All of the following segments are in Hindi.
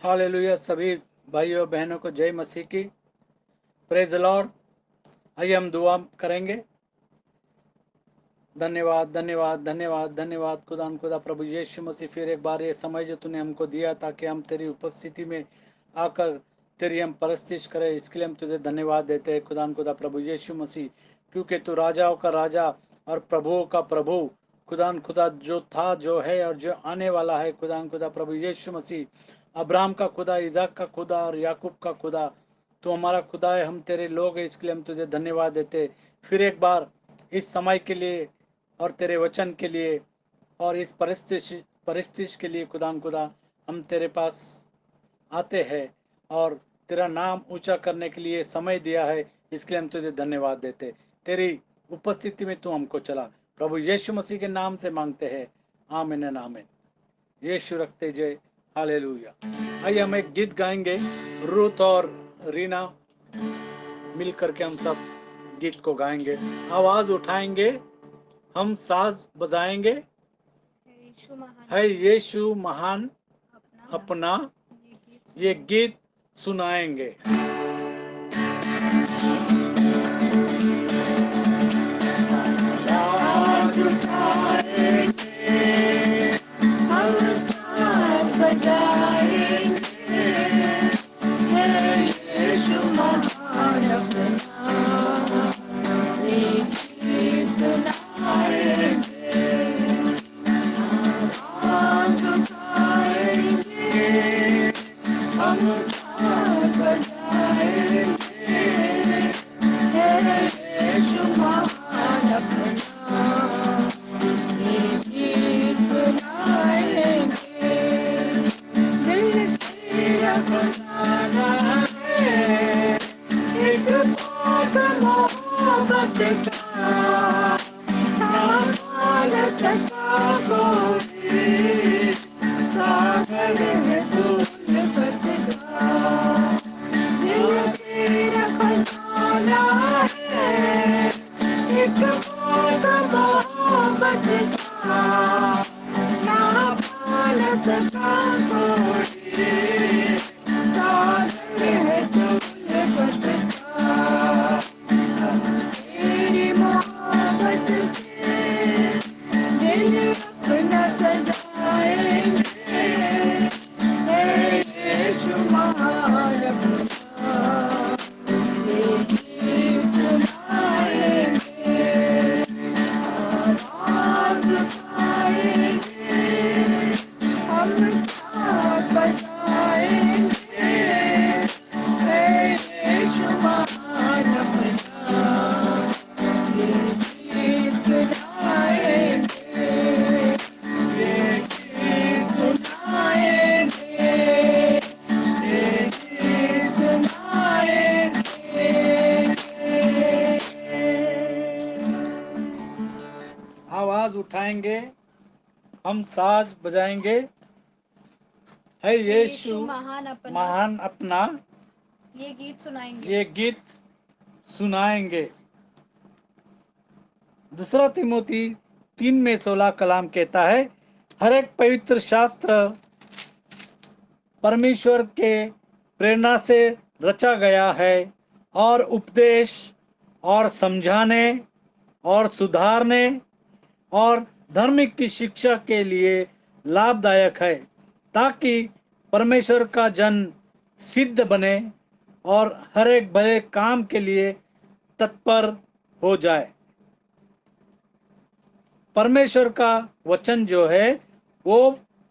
हालेलुया। सभी भाइयों बहनों को जय मसीह की। Praise the Lord. आइए हम दुआ करेंगे। धन्यवाद धन्यवाद धन्यवाद धन्यवाद खुदा प्रभु यीशु मसीह, फिर एक बार ये समय जो तूने हमको दिया ताकि हम तेरी उपस्थिति में आकर तेरी हम परस्तिश करें, इसके लिए हम तुझे धन्यवाद देते हैं खुदा प्रभु यीशु मसीह, क्योंकि तू राजाओं का राजा और प्रभुओं का प्रभु खुदा जो था, जो है और जो आने वाला है। खुदा प्रभु यीशु मसीह अब्राहम का खुदा, इज़ाक का खुदा और याकूब का खुदा, तो हमारा खुदा है, हम तेरे लोग हैं, इसके लिए हम तुझे धन्यवाद देते। फिर एक बार इस समय के लिए और तेरे वचन के लिए और इस परिस्थिति के लिए खुदा हम तेरे पास आते हैं और तेरा नाम ऊंचा करने के लिए समय दिया है, इसके लिए हम तुझे धन्यवाद देते। तेरी उपस्थिति में तू हमको चला, प्रभु यीशु मसीह के नाम से मांगते हैं, आमीन एंड आमीन। यीशु रखते जय। हालेलुया। आइए हम एक गीत गाएंगे, रूथ और रीना मिल करके हम सब गीत को गाएंगे, आवाज उठाएंगे, हम साज बजाएंगे। है यीशु महान अपना, ये गीत सुनाएंगे। आवाज उठाएंगे, हम साज बजाएंगे, है यीशु महान अपना, ये गीत सुनाएंगे। आवाज उठाएंगे, हम साज बजाएंगे, है यीशु महान अपना, ये गीत सुनाएंगे। दिल तेरा खुदा है, एक बात मोहब्बत का, पाल सका कोई, सागर है तुल्फत का। दिल तेरा खजाना है, एक बात मोहब्बत का, ना पाल सका कोई, सागर है तुल्फत का। तेरी मोहब्बत से दिल अपना सजाएंगे, हे यीशु महान अपना, ये गीत सुनाएंगे। आवाज उठाएंगे, हम साथ बजाएंगे, हे यीशु महान अपना, ये गीत सुनाएंगे, ये गीत सुनाएंगे, ये गीत सुनाएंगे। आवाज उठाएंगे, हम साज बजाएंगे, है यीशु महान अपना, ये गीत सुनाएंगे। ये गीत सुनाएंगे। दूसरा तिमोथी 3:16 कलाम कहता है, हर एक पवित्र शास्त्र परमेश्वर के प्रेरणा से रचा गया है और उपदेश और समझाने और सुधारने और धर्म की शिक्षा के लिए लाभदायक है, ताकि परमेश्वर का जन सिद्ध बने और हर एक भले काम के लिए तत्पर हो जाए। परमेश्वर का वचन जो है वो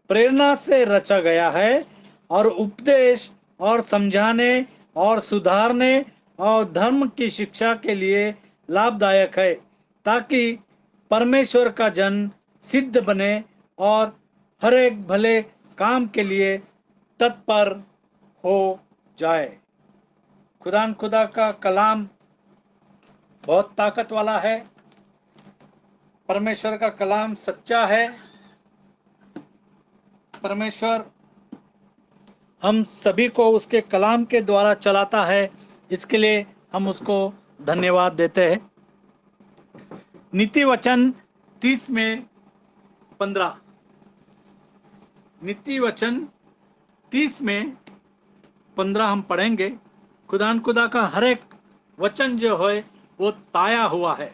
प्रेरणा से रचा गया है और उपदेश और समझाने और सुधारने और धर्म की शिक्षा के लिए लाभदायक है, ताकि परमेश्वर का जन सिद्ध बने और हर एक भले काम के लिए तत्पर हो जाए। खुदा का कलाम बहुत ताकत वाला है। परमेश्वर का कलाम सच्चा है। परमेश्वर हम सभी को उसके कलाम के द्वारा चलाता है, इसके लिए हम उसको धन्यवाद देते हैं। नीति वचन 30:15, नीति वचन 30 में 15 हम पढ़ेंगे। खुदा का हर एक वचन जो है वो ताया हुआ है।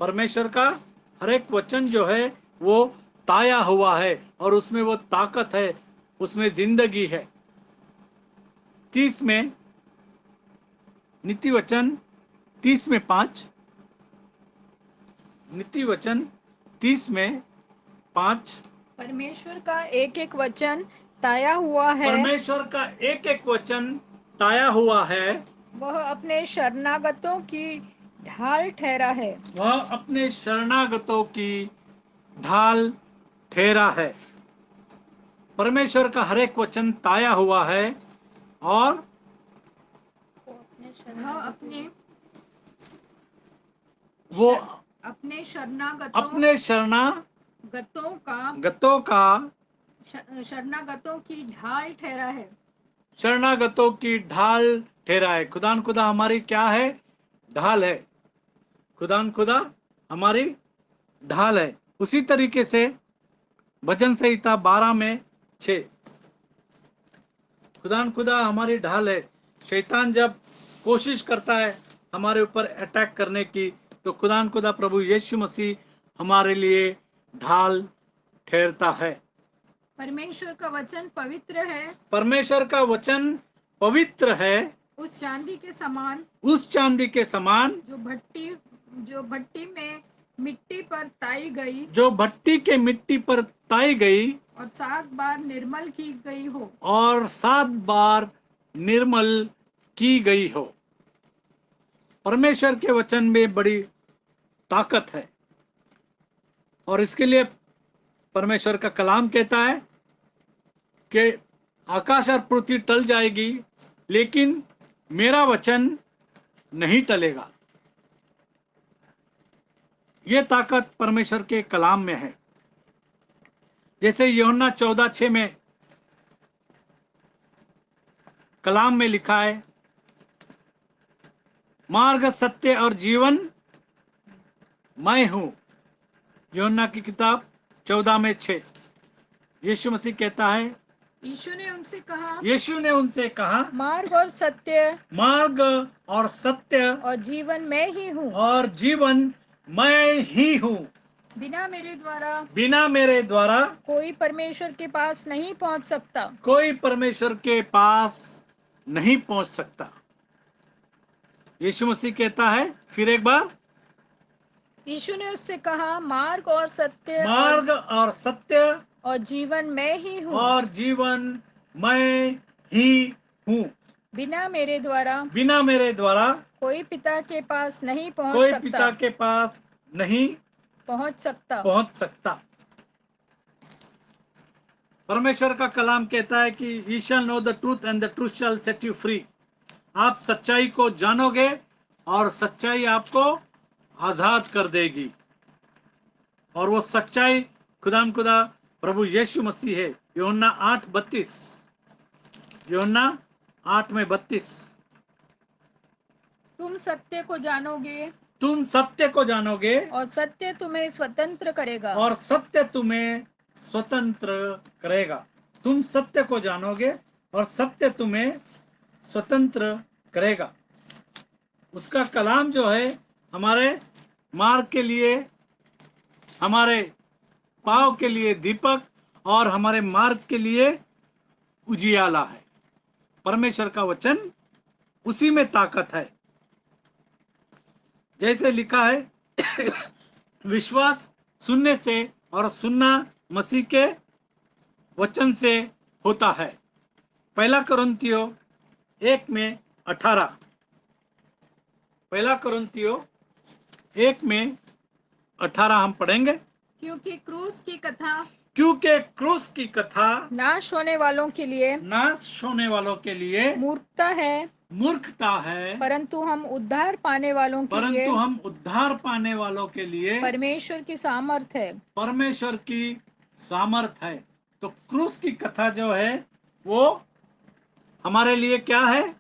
परमेश्वर का हर एक वचन जो है वो ताया हुआ है और उसमें वो ताकत है, उसमें जिंदगी है। 30 में नीति वचन 30 में 5, नीति वचन 30 में 5। परमेश्वर का एक एक वचन ताया हुआ है, परमेश्वर का एक एक वचन ताया हुआ है, वह अपने शरणागतों की ढाल ठहरा है। वह अपने शरणागतों की ढाल ठहरा है। परमेश्वर का हर एक वचन ताया हुआ है और वह वो अपने शरणागतों अपने शरणागतों का शरणागतों की ढाल ठहरा है। शरणागतों की ढाल ठहरा है। खुदा हमारी क्या है? ढाल है। खुदा हमारी ढाल है। उसी तरीके से भजन संहिता 12 में 6, खुदा हमारी ढाल है। शैतान जब कोशिश करता है हमारे ऊपर अटैक करने की, तो खुदा प्रभु यीशु मसीह हमारे लिए ढाल ठहरता है। परमेश्वर का वचन पवित्र है, परमेश्वर का वचन पवित्र है, उस चांदी के समान जो भट्टी में मिट्टी पर ताई गई, जो भट्टी के मिट्टी पर ताई गई और 7 बार निर्मल की गई हो। और 7 बार निर्मल की गई हो। परमेश्वर के वचन में बड़ी ताकत है और इसके लिए परमेश्वर का कलाम कहता है कि आकाश और पृथ्वी टल जाएगी लेकिन मेरा वचन नहीं टलेगा। यह ताकत परमेश्वर के कलाम में है। जैसे यूहन्ना 14:6 में कलाम में लिखा है, मार्ग, सत्य और जीवन मैं हूं। यूहन्ना की किताब 14:6 यीशु मसीह कहता है, यीशु ने उनसे कहा, मार्ग और सत्य और जीवन मैं ही हूँ। बिना मेरे द्वारा कोई परमेश्वर के पास नहीं पहुंच सकता। यीशु मसीह कहता है, फिर एक बार, यीशु ने उससे कहा, मार्ग और सत्य और जीवन मैं ही हूँ। बिना मेरे द्वारा कोई पिता के पास नहीं पहुंच सकता। परमेश्वर का कलाम कहता है कि you shall know the truth and the truth shall set you free। आप सच्चाई को जानोगे और सच्चाई आपको आजाद कर देगी। और वो सच्चाई खुदा प्रभु यीशु मसीह है। यूहन्ना 8:32, यूहन्ना 8:32, तुम सत्य को जानोगे और सत्य तुम्हें स्वतंत्र करेगा। तुम सत्य को जानोगे और सत्य तुम्हें स्वतंत्र करेगा। उसका कलाम जो है हमारे मार्ग के लिए, हमारे पाँव के लिए दीपक और हमारे मार्ग के लिए उजियाला है। परमेश्वर का वचन, उसी में ताकत है। जैसे लिखा है, विश्वास सुनने से और सुनना मसीह के वचन से होता है। 1 कुरिन्थियों 1:18, 1 कुरिन्थियों 1:18 हम पढ़ेंगे। क्योंकि क्रूस की कथा नाश होने वालों के लिए मूर्खता है, परंतु हम उद्धार पाने वालों के लिए परमेश्वर की सामर्थ है। तो क्रूस की कथा जो है वो हमारे लिए क्या है?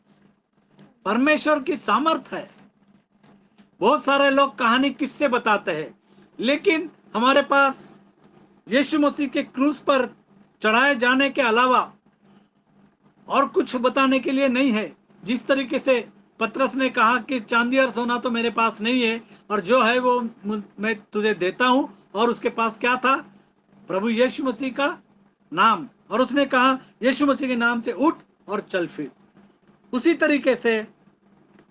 परमेश्वर की सामर्थ है। बहुत सारे लोग कहानी किससे बताते हैं, लेकिन हमारे पास यीशु मसीह के क्रूस पर चढ़ाए जाने के अलावा और कुछ बताने के लिए नहीं है। जिस तरीके से पतरस ने कहा कि चांदी और सोना तो मेरे पास नहीं है, और जो है वो मैं तुझे देता हूं, और उसके पास क्या था? प्रभु यीशु मसीह का नाम। और उसने कहा यीशु मसीह के नाम से उठ और चल फिर। उसी तरीके से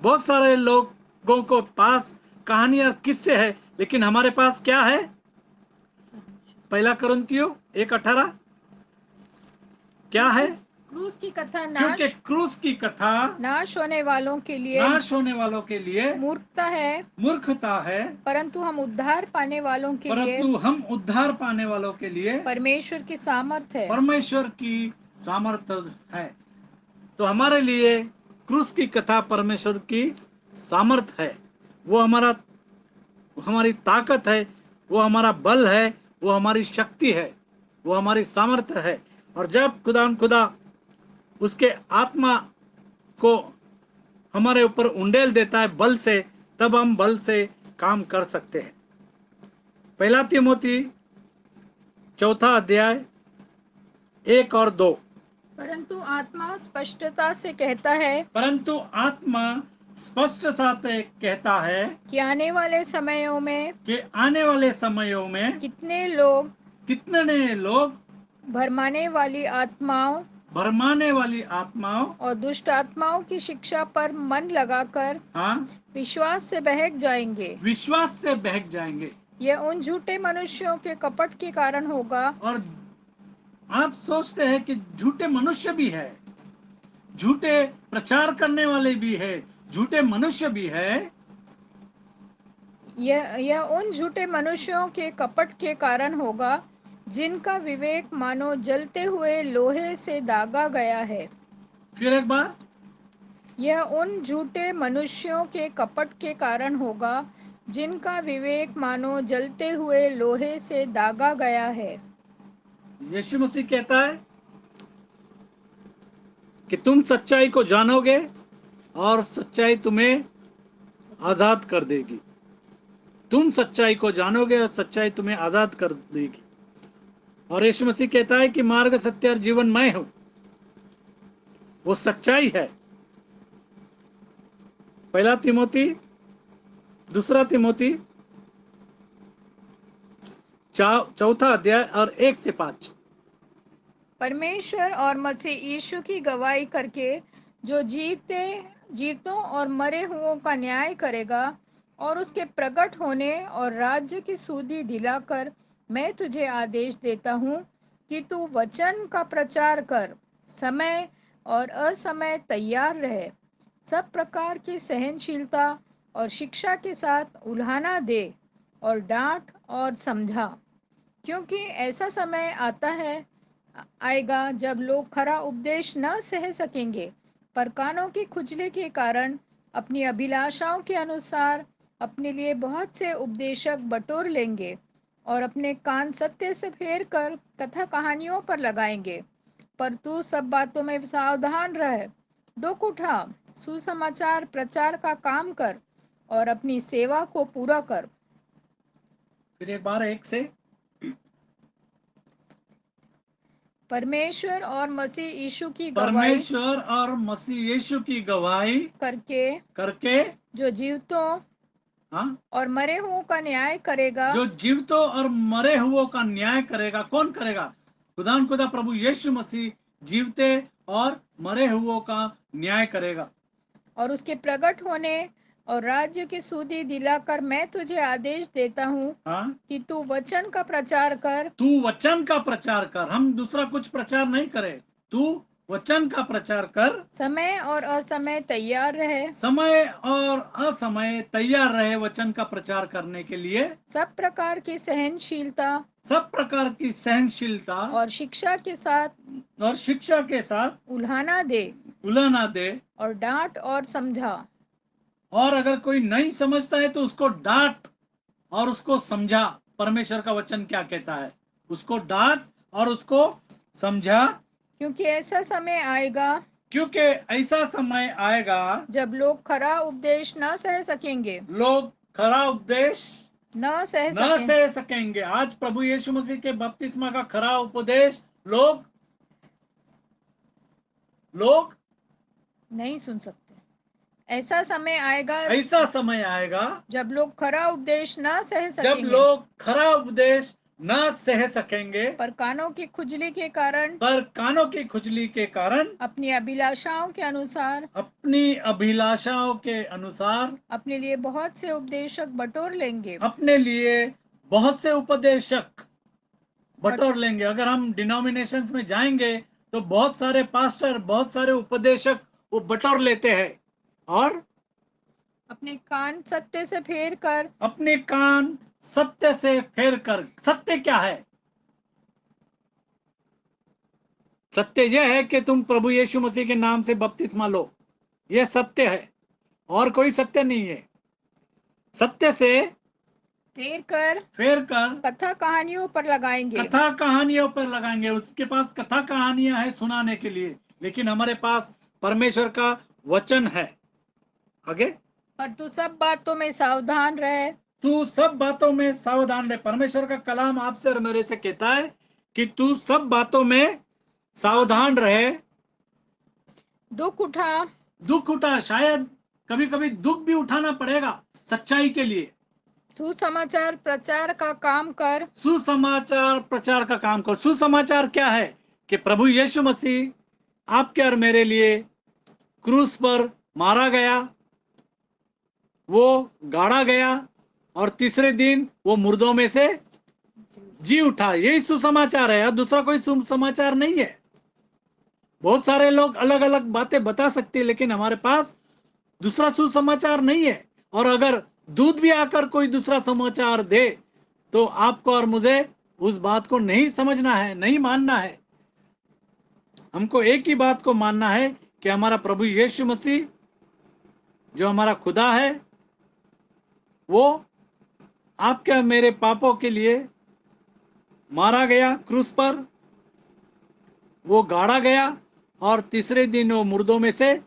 बहुत सारे लोगों को पास कहानी और किस्से है, लेकिन हमारे पास क्या है? पहला कुरिन्थियों 1:18 क्या है? क्रूस की कथा क्योंकि क्रूस की कथा नाश होने वालों के लिए मूर्खता है, परंतु हम उद्धार पाने वालों के लिए परमेश्वर की सामर्थ है। तो हमारे लिए क्रूस की कथा परमेश्वर की सामर्थ है। वो हमारी ताकत है, वो हमारा बल है, वो हमारी शक्ति है, वो हमारी सामर्थ्य है। और जब खुदा उसके आत्मा को हमारे ऊपर उंडेल देता है बल से, तब हम बल से काम कर सकते हैं। पहला तीमुथी 4 अध्याय 1 और 2। परंतु आत्मा स्पष्टता से कहता है कि आने वाले समयों में कितने लोग भरमाने वाली आत्माओं और दुष्ट आत्माओं की शिक्षा पर मन लगाकर विश्वास से बहक जाएंगे। यह उन झूठे मनुष्यों के कपट के कारण होगा। और आप सोचते हैं कि झूठे मनुष्य भी है, झूठे प्रचार करने वाले भी है, झूठे मनुष्य भी है। यह उन झूठे मनुष्यों के कपट के कारण होगा जिनका विवेक मानो जलते हुए लोहे से दागा गया है। फिर एक बार, यह उन झूठे मनुष्यों के कपट के कारण होगा जिनका विवेक मानो जलते हुए लोहे से दागा गया है। यीशु मसीह कहता है कि तुम सच्चाई को जानोगे और सच्चाई तुम्हें आजाद कर देगी। तुम सच्चाई को जानोगे और सच्चाई तुम्हें आजाद कर देगी। और यीशु मसीह कहता है कि मार्ग, सत्य और जीवन मैं हूं। वो सच्चाई है। पहला तीमुथी 2 तीमुथी 4 अध्याय और 1 से 5। परमेश्वर और मसीह यीशु की गवाही करके जो जीतों और मरे हुओं का न्याय करेगा, और उसके प्रकट होने और राज्य की सुधि दिलाकर मैं तुझे आदेश देता हूँ कि तू वचन का प्रचार कर, समय और असमय तैयार रहे, सब प्रकार की सहनशीलता और शिक्षा के साथ उल्हाना दे और डांट और समझा। क्योंकि ऐसा समय आएगा जब लोग खरा उपदेश न सह सकेंगे, पर कानों की खुजली के कारण अपनी अभिलाषाओं के अनुसार अपने लिए बहुत से उपदेशक बटोर लेंगे और अपने कान सत्य से फेर कर कथा कहानियों पर लगाएंगे। पर तू सब बातों में सावधान रह, दुख उठा, सुसमाचार प्रचार का काम कर और अपनी सेवा को पूरा कर। फिर एक बार 1 से। परमेश्वर और मसीह यीशु की गवाही करके जो जीवतों और मरे हुओं का न्याय करेगा। जो जीवतों और मरे हुओं का न्याय करेगा। कौन करेगा? खुदा प्रभु यीशु मसीह जीवते और मरे हुओं का न्याय करेगा। और उसके प्रकट होने और राज्य की सुधि दिलाकर मैं तुझे आदेश देता हूँ कि तू वचन का प्रचार कर। हम दूसरा कुछ प्रचार नहीं करें, तू वचन का प्रचार कर। समय और असमय तैयार रहे। समय और असमय तैयार रहे वचन का प्रचार करने के लिए। सब प्रकार की सहनशीलता और शिक्षा के साथ उल्हाना दे और डांट और समझा। और अगर कोई नहीं समझता है तो उसको डांट और उसको समझा। परमेश्वर का वचन क्या कहता है? उसको डांट और उसको समझा। क्योंकि ऐसा समय आएगा जब लोग खरा उपदेश न सह सकेंगे। आज प्रभु यीशु मसीह के बपतिस्मा का खरा उपदेश लोग नहीं सुन सकते। ऐसा समय आएगा ऐसा समय आएगा जब लोग खरा उपदेश ना सह जब सकेंगे, लोग खरा उपदेश न सह सकेंगे, पर कानों की खुजली के कारण पर कानों की खुजली के कारण अपनी अभिलाषाओं के अनुसार अपनी अभिलाषाओं के अनुसार अपने लिए बहुत से उपदेशक बटोर लेंगे। अपने लिए बहुत से उपदेशक बटोर लेंगे। अगर हम डिनोमिनेशंस में जाएंगे तो बहुत सारे पास्टर, बहुत सारे उपदेशक वो बटोर लेते हैं और अपने कान सत्य से फेर कर अपने कान सत्य से फेर कर। सत्य क्या है? सत्य यह है कि तुम प्रभु यीशु मसीह के नाम से बपतिस्मा लो, यह सत्य है और कोई सत्य नहीं है। सत्य से फेर कर फेर कर कथा कहानियों पर लगाएंगे। कथा कहानियों पर लगाएंगे। उसके पास कथा कहानियां हैं सुनाने के लिए, लेकिन हमारे पास परमेश्वर का वचन है। आगे, पर तू सब बातों में सावधान रहे। तू सब बातों में सावधान रहे। परमेश्वर का कलाम आपसे और मेरे से कहता है कि तू सब बातों में सावधान रहे। दुख उठा, शायद कभी कभी दुख भी उठाना पड़ेगा सच्चाई के लिए। सुसमाचार प्रचार का काम कर। सुसमाचार प्रचार का काम कर। सुसमाचार क्या है? कि प्रभु यीशु मसीह आपके और मेरे लिए क्रूस पर मारा गया, वो गाड़ा गया और तीसरे दिन वो मुर्दों में से जी उठा। यही सुसमाचार है, दूसरा कोई सुसमाचार नहीं है। बहुत सारे लोग अलग अलग बातें बता सकते हैं, लेकिन हमारे पास दूसरा सुसमाचार नहीं है। और अगर दूध भी आकर कोई दूसरा समाचार दे तो आपको और मुझे उस बात को नहीं समझना है, नहीं मानना है। हमको एक ही बात को मानना है कि हमारा प्रभु यीशु मसीह जो हमारा खुदा है, वो आपके और मेरे पापों के लिए मारा गया क्रूस पर, वो गाड़ा गया और तीसरे दिन वो मुर्दों में से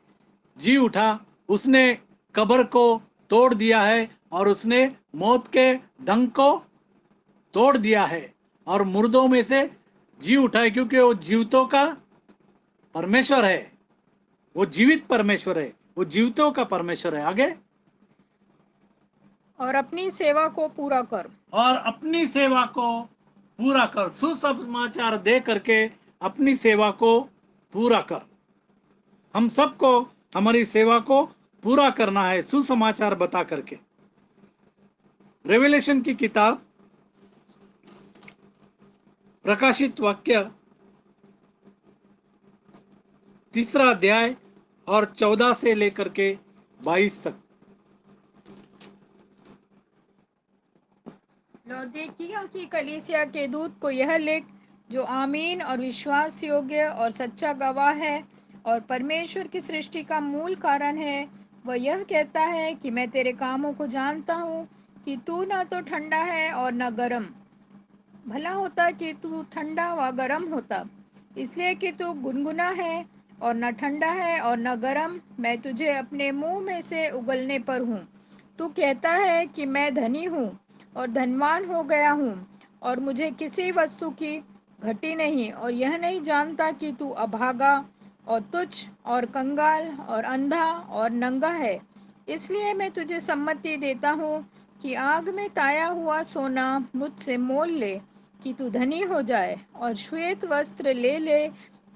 जी उठा। उसने कब्र को तोड़ दिया है और उसने मौत के डंक को तोड़ दिया है और मुर्दों में से जी उठा है, क्योंकि वो जीवितों का परमेश्वर है। वो जीवित परमेश्वर है, वो जीवितों का परमेश्वर है। आगे, और अपनी सेवा को पूरा कर। और अपनी सेवा को पूरा कर। सुसमाचार दे करके अपनी सेवा को पूरा कर। हम सबको हमारी सेवा को पूरा करना है सुसमाचार बता करके। रेवलेशन की किताब प्रकाशित वाक्य 3 अध्याय और 14 से लेकर के 22 तक। लौदीकिया की कलीसिया के दूत को यह लिख, जो आमीन और विश्वास योग्य और सच्चा गवाह है और परमेश्वर की सृष्टि का मूल कारण है, वह यह कहता है कि मैं तेरे कामों को जानता हूँ कि तू न तो ठंडा है और न गर्म। भला होता कि तू ठंडा व गर्म होता। इसलिए कि तू गुनगुना है और न ठंडा है और न गर्म, मैं तुझे अपने मुंह में से उगलने पर हूँ। तू कहता है कि मैं धनी हूँ और धनवान हो गया हूँ और मुझे किसी वस्तु की घटी नहीं, और यह नहीं जानता कि तू अभागा और तुच्छ और कंगाल और अंधा और नंगा है। इसलिए मैं तुझे सम्मति देता हूँ कि आग में ताया हुआ सोना मुझसे मोल ले कि तू धनी हो जाए, और श्वेत वस्त्र ले ले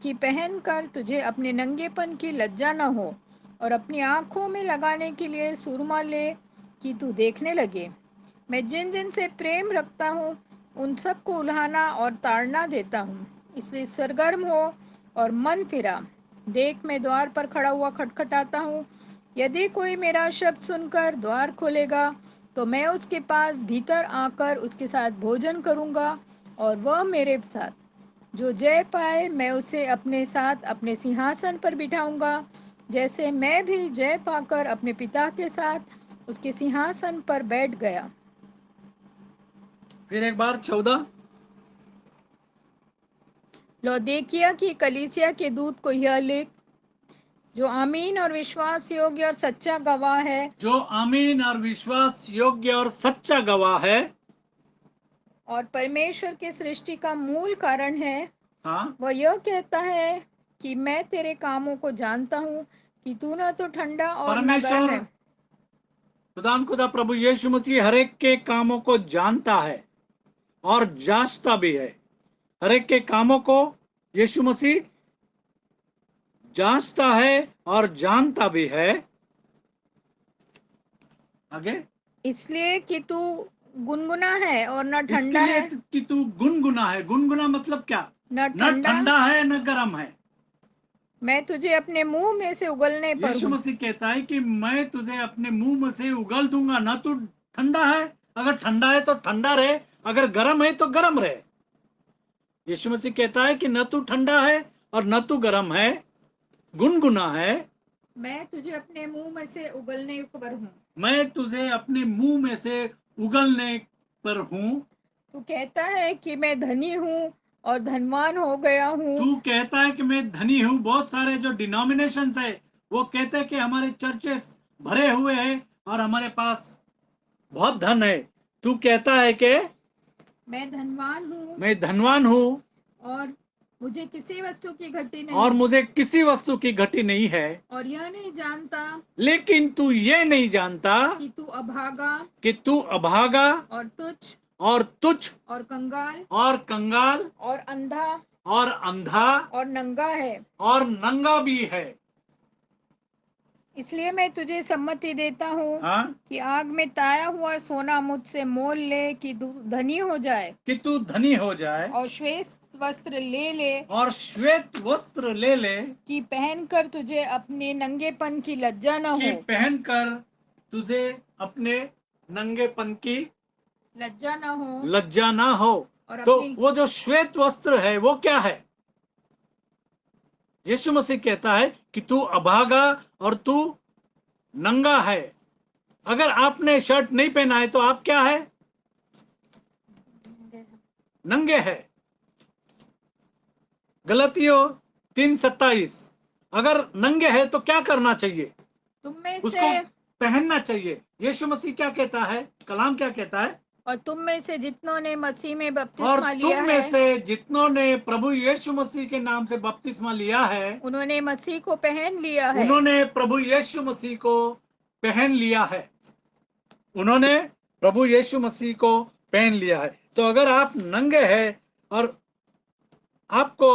कि पहनकर तुझे अपने नंगेपन की लज्जा न हो, और अपनी आँखों में लगाने के लिए सुरमा ले कि तू देखने लगे। मैं जिन जिन से प्रेम रखता हूँ उन सबको उल्हाना और ताड़ना देता हूँ। इसलिए सरगर्म हो और मन फिरा। देख, मैं द्वार पर खड़ा हुआ खटखटाता हूँ। यदि कोई मेरा शब्द सुनकर द्वार खोलेगा तो मैं उसके पास भीतर आकर उसके साथ भोजन करूँगा और वह मेरे साथ। जो जय पाए मैं उसे अपने साथ अपने सिंहासन पर बिठाऊंगा, जैसे मैं भी जय पाकर अपने पिता के साथ उसके सिंहासन पर बैठ गया। फिर एक बार 14। लौदीकिया की कलीसिया के दूत को यह लिख, जो आमीन और विश्वास योग्य और सच्चा गवाह है, जो आमीन और विश्वास योग्य और सच्चा गवाह है और परमेश्वर की सृष्टि का मूल कारण है, हाँ, वह यह कहता है कि मैं तेरे कामों को जानता हूँ कि तू न तो ठंडा और न गर्म परमेश्वर है। खुदा प्रभु यीशु मसीह हर एक के कामों को जानता है और जांचता भी है। हर एक के कामों को यीशु मसीह जांचता है और जानता भी है। आगे, इसलिए कि तू गुनगुना है और न इसके ठंडा लिए है, कि तू गुनगुना है। गुनगुना मतलब क्या? न न ठंडा, ठंडा है न गर्म है। मैं तुझे अपने मुंह में से उगलने पर यीशु हूँ। मसीह कहता है कि मैं तुझे अपने मुंह में से उगल दूंगा। ना तू ठंडा है, अगर ठंडा है तो ठंडा रहे, अगर गर्म है तो गर्म रहे। यीशु मसीह कहता है कि न तू ठंडा है और न तू गर्म है, गुनगुना है। मैं तुझे अपने मुंह में से उगलने पर हूँ। मैं तुझे अपने मुंह में से उगलने पर हूँ। तू कहता है कि मैं धनी हूँ और धनवान हो गया हूँ। तू कहता है कि मैं धनी हूँ। बहुत सारे जो डिनोमिनेशंस है वो कहते हैं कि हमारे चर्चेस भरे हुए हैं और हमारे पास बहुत धन है। तू कहता है कि मैं धनवान हूँ मैं धनवान हूँ और मुझे किसी वस्तु की घटी और नहीं, मुझे किसी वस्तु की घटी नहीं है। और यह नहीं जानता लेकिन तू ये नहीं जानता कि तू अभागा कि तू अभागा और तुच्छ और तुच्छ और कंगाल और कंगाल और अंधा और अंधा और नंगा है। और नंगा भी है। इसलिए मैं तुझे सम्मति देता हूँ हाँ, कि आग में ताया हुआ सोना मुझसे मोल ले कि तू धनी हो जाए, कि तू धनी हो जाए और श्वेत वस्त्र ले ले और श्वेत वस्त्र ले ले कि पहनकर तुझे अपने नंगेपन की लज्जा न कि हो। पहनकर तुझे अपने नंगेपन की लज्जा न हो, लज्जा ना हो। और तो अपनी वो जो श्वेत वस्त्र है वो क्या है? यीशु मसीह कहता है कि तू अभागा और तू नंगा है। अगर आपने शर्ट नहीं पहना है तो आप क्या है? नंगे है। गलतियों 3:27। अगर नंगे है तो क्या करना चाहिए? तुम में से उसको पहनना चाहिए। यीशु मसीह क्या कहता है? कलाम क्या कहता है? और तुम में से जितनों ने मसीह में और बपतिस्मा लिया तुम में है, से जितनों ने प्रभु यीशु मसीह के नाम से बपतिस्मा लिया है, उन्होंने मसीह को पहन लिया है। उन्होंने प्रभु यीशु मसीह को पहन लिया है। उन्होंने प्रभु यीशु मसीह को पहन लिया है। तो अगर आप नंगे हैं और आपको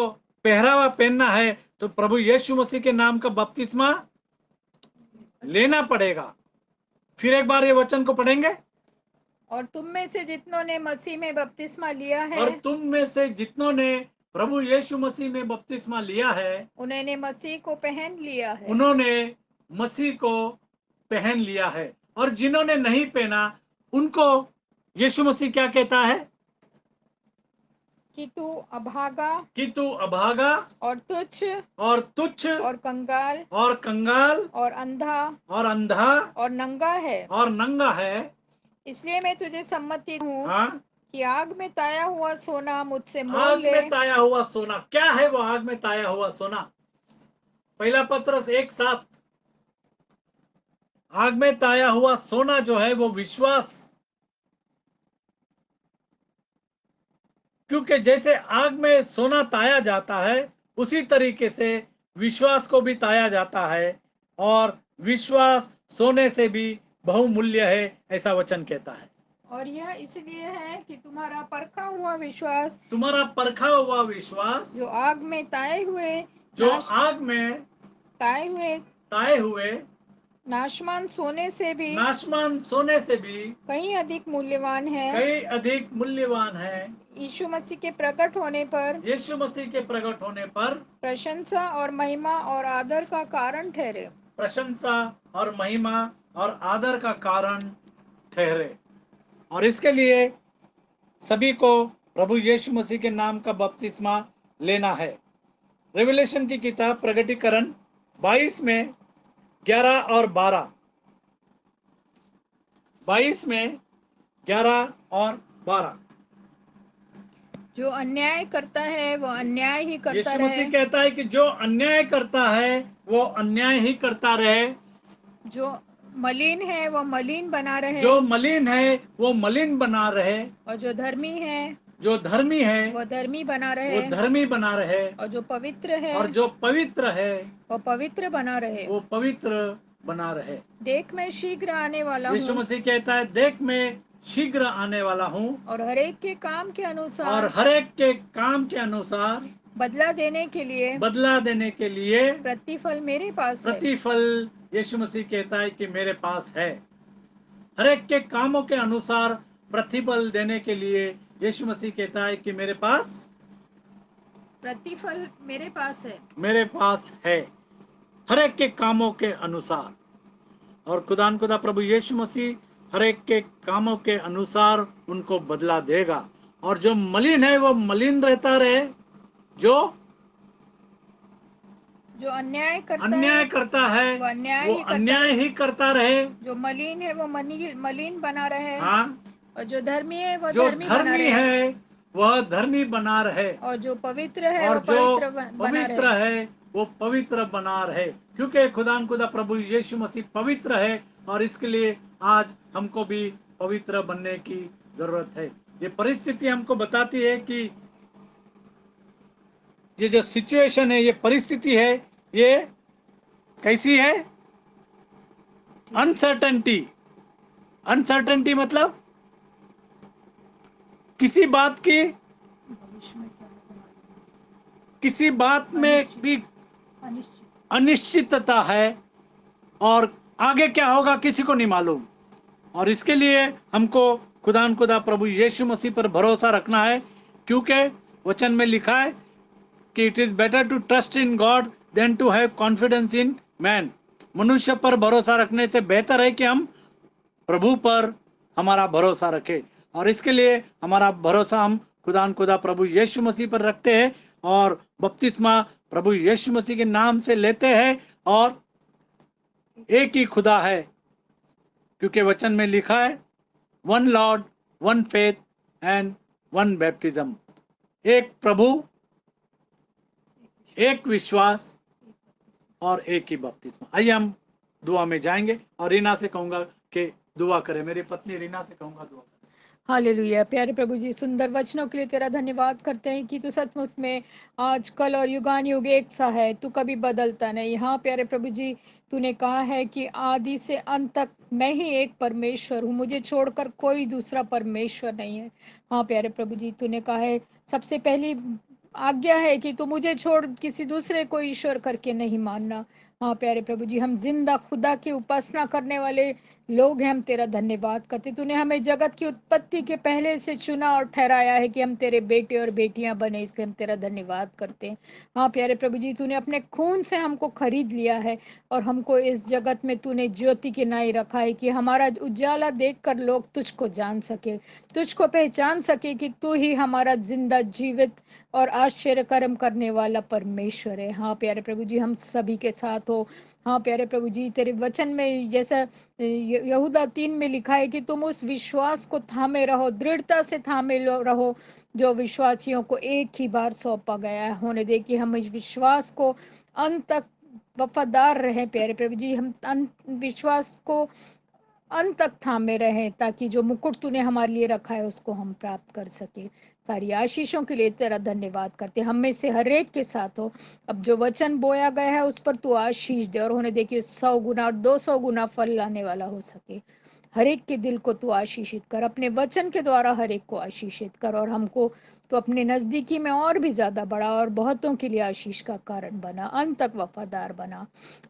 पहरावा पहनना है तो प्रभु यीशु मसीह के नाम का बपतिस्मा लेना पड़ेगा। फिर एक बार ये वचन को पढ़ेंगे। और तुम में से जितनों ने मसीह में बपतिस्मा लिया है, और तुम में से जितनों ने प्रभु यीशु मसीह में बपतिस्मा लिया है, उन्होंने मसीह को पहन लिया है। उन्होंने मसीह को पहन लिया है। और जिन्होंने नहीं पहना उनको यीशु मसीह क्या कहता है? कि तू अभागा कि तू अभागा और तुच्छ और तुच्छ और कंगाल और कंगाल और अंधा और अंधा और नंगा है। और नंगा है। इसलिए मैं तुझे सम्मति हूँ हाँ, कि आग में ताया हुआ सोना मुझसे मोल आग ले। में ताया हुआ सोना क्या है? वो आग में ताया हुआ सोना पहला पत्रस 1:7। आग में ताया हुआ सोना जो है वो विश्वास। क्योंकि जैसे आग में सोना ताया जाता है उसी तरीके से विश्वास को भी ताया जाता है। और विश्वास सोने से भी बहुमूल्य है, ऐसा वचन कहता है। और यह इसलिए है कि तुम्हारा परखा हुआ विश्वास, तुम्हारा परखा हुआ विश्वास जो आग में ताए हुए जो नाश आग में ताए हुए ताए हुए नाशमान सोने से भी नाशमान सोने से भी कहीं अधिक मूल्यवान है, कई अधिक मूल्यवान है। यीशु मसीह के प्रकट होने पर यीशु मसीह के प्रकट होने पर प्रशंसा और महिमा और आदर का कारण ठहरे। प्रशंसा और महिमा और आदर का कारण ठहरे। और इसके लिए सभी को प्रभु यीशु मसीह के नाम का बपतिस्मा लेना है। रेवलेशन की किताब प्रकटीकरण 22 में 11 और 12, 22 में 11 और 12। जो अन्याय करता है वह अन्याय ही करता यीशु रहे, मसीह कहता है कि जो अन्याय करता है वो अन्याय ही करता रहे। जो मलिन है वह मलिन बना रहे, जो मलिन है वो मलिन बना रहे, और जो धर्मी है जो धर्मी है वो धर्मी बना वो रहे, धर्मी बना रहे, और जो पवित्र है और जो पवित्र है वो पवित्र बना रहे। वो पवित्र बना रहे। देख मैं शीघ्र आने वाला यीशु हूँ, मसीह कहता है, देख मैं शीघ्र आने वाला हूँ और हरेक के काम के और अनुसार हर एक के काम के अनुसार बदला देने के लिए बदला देने के लिए प्रतिफल मेरे पास है। प्रतिफल यीशु मसीह कहता है कि मेरे पास है। हर एक के कामों के अनुसार प्रतिफल देने के लिए यीशु मसीह कहता है कि मेरे पास प्रतिफल मेरे पास है। मेरे पास है, हर एक के कामों के अनुसार। और खुदान खुदा प्रभु यीशु मसीह हर एक के कामों के अनुसार उनको बदला देगा। और जो मलिन है वो मलिन रहता रहे, जो अन्याय करता अन्याय है करता है वो अन्याय वो ही करता अन्याय रहे। ही करता रहे। जो मलिन है वो मलिन बना रहे, हाँ, और जो धर्मी है वो जो धर्मी बना धर्मी रहे, है वह धर्मी बना रहे, और जो पवित्र है और वो जो पवित्र बना रहे। पवित्र है वो पवित्र बना रहे। क्योंकि खुदान खुदा प्रभु यीशु मसीह पवित्र है, और इसके लिए आज हमको भी पवित्र बनने की जरूरत है। ये परिस्थिति हमको बताती है कि ये जो सिचुएशन है, ये परिस्थिति है, ये कैसी है? अनसर्टेनिटी। अनसर्टेनिटी मतलब किसी बात की, किसी बात में भी अनिश्चितता है, और आगे क्या होगा किसी को नहीं मालूम। और इसके लिए हमको खुदान खुदा प्रभु यीशु मसीह पर भरोसा रखना है, क्योंकि वचन में लिखा है कि it is better to trust in God than to have confidence in man. मनुष्य पर भरोसा रखने से बेहतर है कि हम प्रभु पर हमारा भरोसा रखें। और इसके लिए हमारा भरोसा हम खुदान खुदा प्रभु यीशु मसीह पर रखते हैं, और बपतिस्मा प्रभु यीशु मसीह के नाम से लेते हैं। और एक ही खुदा है, क्योंकि वचन में लिखा है, one Lord, one faith and one baptism. एक प्रभु, एक विश्वास और एक ही बपतिस्मा। आइए हम दुआ में जाएंगे, और रीना से कहूंगा कि दुआ करे। मेरी पत्नी रीना से कहूंगा दुआ करे। हालेलुया। प्यारे प्रभु जी, सुंदर वचनों के लिए तेरा धन्यवाद करते हैं कि तू सचमुच में आज, कल और युगान युग एक सा है, तू कभी बदलता नहीं। हाँ प्यारे प्रभु जी, तूने कहा है कि आदि से अंत तक मैं ही एक परमेश्वर हूँ, मुझे छोड़कर कोई दूसरा परमेश्वर नहीं है। हाँ प्यारे प्रभु जी, तूने कहा है सबसे पहली आज्ञा है कि तू मुझे छोड़ किसी दूसरे को ईश्वर करके नहीं मानना। हाँ प्यारे प्रभु जी, हम जिंदा खुदा की उपासना करने वाले लोग हैं, हम तेरा धन्यवाद करते। तूने हमें जगत की उत्पत्ति के पहले से चुना और ठहराया है कि हम तेरे बेटे और बेटियां बने, इसलिए हम तेरा धन्यवाद करते हैं। हाँ प्यारे प्रभु जी, तूने अपने खून से हमको खरीद लिया है, और हमको इस जगत में तूने ज्योति के नाई रखा है कि हमारा उजाला देखकर लोग तुझको जान सके, तुझको पहचान सके कि तू ही हमारा जिंदा, जीवित और आश्चर्य कर्म करने वाला परमेश्वर है। हाँ प्यारे प्रभु जी, हम सभी के साथ हो। हाँ प्यारे प्रभु जी, तेरे वचन में जैसा यहूदा 3 में लिखा है कि तुम उस विश्वास को थामे रहो, दृढ़ता से थामे रहो, जो विश्वासियों को एक ही बार सौंपा गया है। होने दे कि हम इस विश्वास को अंत तक वफादार रहें प्यारे प्रभु जी, हम विश्वास को अंत तक थामे रहें, ताकि जो मुकुट तूने हमारे लिए रखा है उसको हम प्राप्त कर सके। सारी आशीषों के लिए तेरा धन्यवाद करते। हम में से हर एक के साथ हो। अब जो वचन बोया गया है उस पर तू आशीष दे, और होने दे कि 100 गुना और 200 गुना फल लाने वाला हो सके। हर एक के दिल को तू आशीषित कर, अपने वचन के द्वारा हर एक को आशीषित कर, और हमको तो अपने नज़दीकी में और भी ज़्यादा बड़ा और बहुतों के लिए आशीष का कारण बना, अंत तक वफादार बना।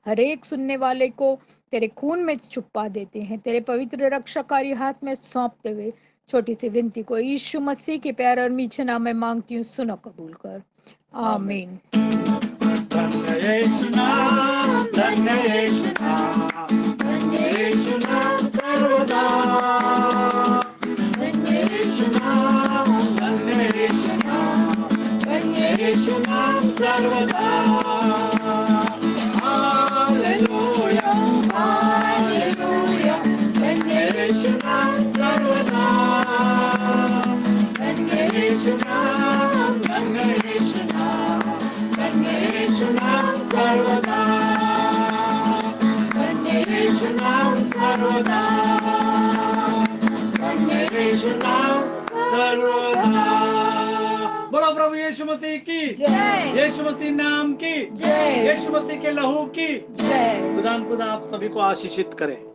हर एक सुनने वाले को तेरे खून में छुपा देते हैं, तेरे पवित्र रक्षाकारी हाथ में सौंपते हुए छोटी सी विनती को यीशु मसीह के प्यार और मीठे नाम में मांगती हूँ, सुनो कबूल कर, आमीन। धन्य यीशु नाम, धन्य यीशु नाम, धन्य यीशु नाम सर्वदा, धन्य यीशु नाम, धन्य यीशु नाम, धन्य यीशु नाम सर्वदा। हालेलुया, हालेलुया, धन्य यीशु नाम सर्वदा, धन्य यीशु नाम, धन्य यीशु नाम, धन्य यीशु नाम सर्वदा, धन्य यीशु नाम सर्वदा, धन्य यीशु नाम सर्वदा। यीशु मसीह नाम की जय। यीशु मसीह के लहू की जय। खुदा आप सभी को आशीषित करे।